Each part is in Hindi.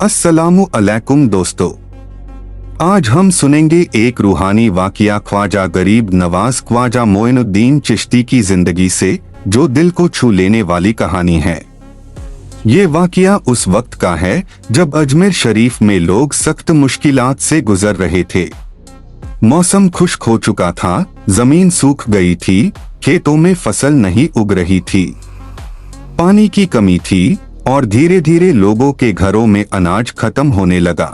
अस्सलामु अलैकुम दोस्तों, आज हम सुनेंगे एक रूहानी वाक़िया ख्वाजा गरीब नवाज ख्वाजा मोइनुद्दीन चिश्ती की जिंदगी से, जो दिल को छू लेने वाली कहानी है। ये वाक़िया उस वक्त का है जब अजमेर शरीफ में लोग सख्त मुश्किलात से गुजर रहे थे। मौसम खुश्क हो चुका था, जमीन सूख गई थी, खेतों में फसल नहीं उग रही थी, पानी की कमी थी और धीरे धीरे लोगों के घरों में अनाज खत्म होने लगा।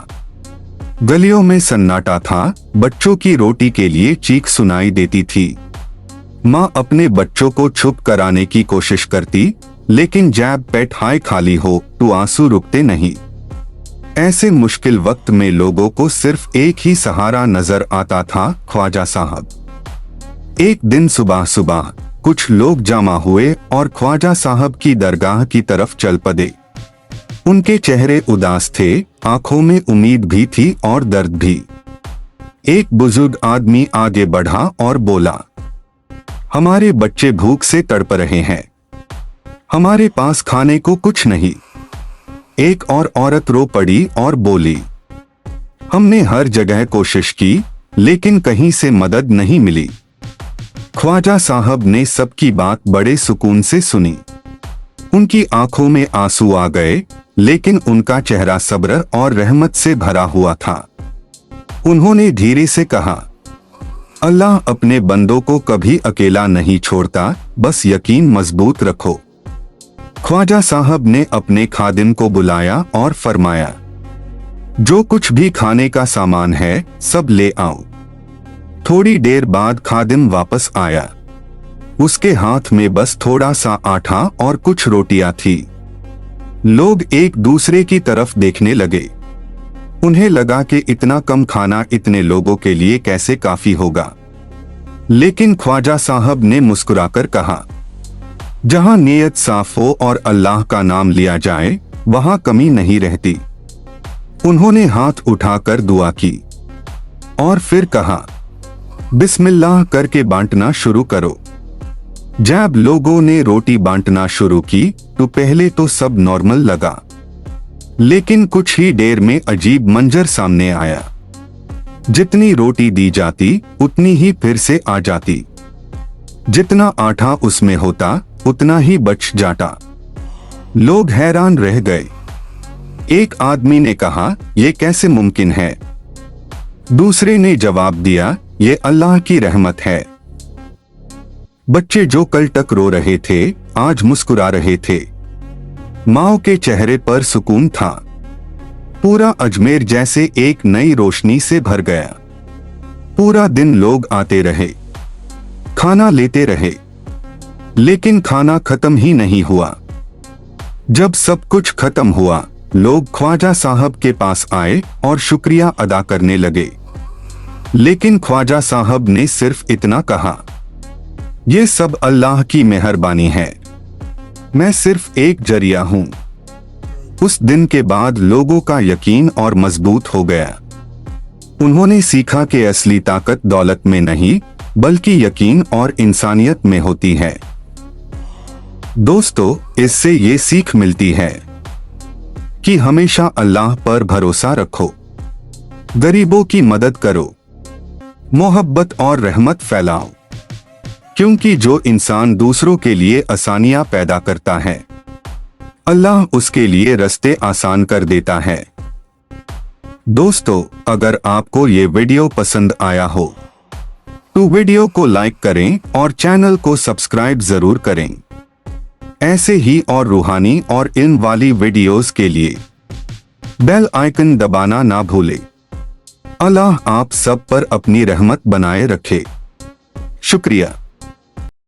गलियों में सन्नाटा था, बच्चों की रोटी के लिए चीख सुनाई देती थी। माँ अपने बच्चों को चुप कराने की कोशिश करती, लेकिन जब पेट हाय खाली हो तो आंसू रुकते नहीं। ऐसे मुश्किल वक्त में लोगों को सिर्फ एक ही सहारा नजर आता था, ख्वाजा साहब। एक दिन सुबह सुबह कुछ लोग जमा हुए और ख्वाजा साहब की दरगाह की तरफ चल पड़े। उनके चेहरे उदास थे, आंखों में उम्मीद भी थी और दर्द भी। एक बुजुर्ग आदमी आगे बढ़ा और बोला, हमारे बच्चे भूख से तड़प रहे हैं, हमारे पास खाने को कुछ नहीं। एक और औरत रो पड़ी और बोली, हमने हर जगह कोशिश की, लेकिन कहीं से मदद नहीं मिली। ख्वाजा साहब ने सबकी बात बड़े सुकून से सुनी। उनकी आंखों में आंसू आ गए, लेकिन उनका चेहरा सब्र और रहमत से भरा हुआ था। उन्होंने धीरे से कहा, अल्लाह अपने बंदों को कभी अकेला नहीं छोड़ता, बस यकीन मजबूत रखो। ख्वाजा साहब ने अपने खादिम को बुलाया और फरमाया, जो कुछ भी खाने का सामान है सब ले आओ। थोड़ी देर बाद खादिम वापस आया। उसके हाथ में बस थोड़ा सा आटा और कुछ रोटियां थी। लोग एक दूसरे की तरफ देखने लगे। उन्हें लगा कि इतना कम खाना इतने लोगों के लिए कैसे काफी होगा। लेकिन ख्वाजा साहब ने मुस्कुराकर कहा, जहां नीयत साफ हो और अल्लाह का नाम लिया जाए, वहां कमी नहीं रहती। उन्होंने हाथ उठाकर दुआ की और फिर कहा, बिस्मिल्लाह करके बांटना शुरू करो। जब लोगों ने रोटी बांटना शुरू की तो पहले तो सब नॉर्मल लगा, लेकिन कुछ ही देर में अजीब मंजर सामने आया। जितनी रोटी दी जाती उतनी ही फिर से आ जाती। जितना आटा उसमें होता उतना ही बच जाता। लोग हैरान रह गए। एक आदमी ने कहा, यह कैसे मुमकिन है? दूसरे ने जवाब दिया, ये अल्लाह की रहमत है। बच्चे जो कल तक रो रहे थे आज मुस्कुरा रहे थे। माओ के चेहरे पर सुकून था। पूरा अजमेर जैसे एक नई रोशनी से भर गया। पूरा दिन लोग आते रहे, खाना लेते रहे, लेकिन खाना खत्म ही नहीं हुआ। जब सब कुछ खत्म हुआ, लोग ख्वाजा साहब के पास आए और शुक्रिया अदा करने लगे। लेकिन ख्वाजा साहब ने सिर्फ इतना कहा, यह सब अल्लाह की मेहरबानी है, मैं सिर्फ एक जरिया हूं। उस दिन के बाद लोगों का यकीन और मजबूत हो गया। उन्होंने सीखा कि असली ताकत दौलत में नहीं, बल्कि यकीन और इंसानियत में होती है। दोस्तों, इससे ये सीख मिलती है कि हमेशा अल्लाह पर भरोसा रखो, गरीबों की मदद करो, मोहब्बत और रहमत फैलाओ, क्योंकि जो इंसान दूसरों के लिए आसानियां पैदा करता है, अल्लाह उसके लिए रास्ते आसान कर देता है। दोस्तों, अगर आपको ये वीडियो पसंद आया हो तो वीडियो को लाइक करें और चैनल को सब्सक्राइब जरूर करें। ऐसे ही और रूहानी और इल्म वाली वीडियोस के लिए बेल आइकन दबाना ना भूलें। अल्लाह आप सब पर अपनी रहमत बनाए रखे। शुक्रिया।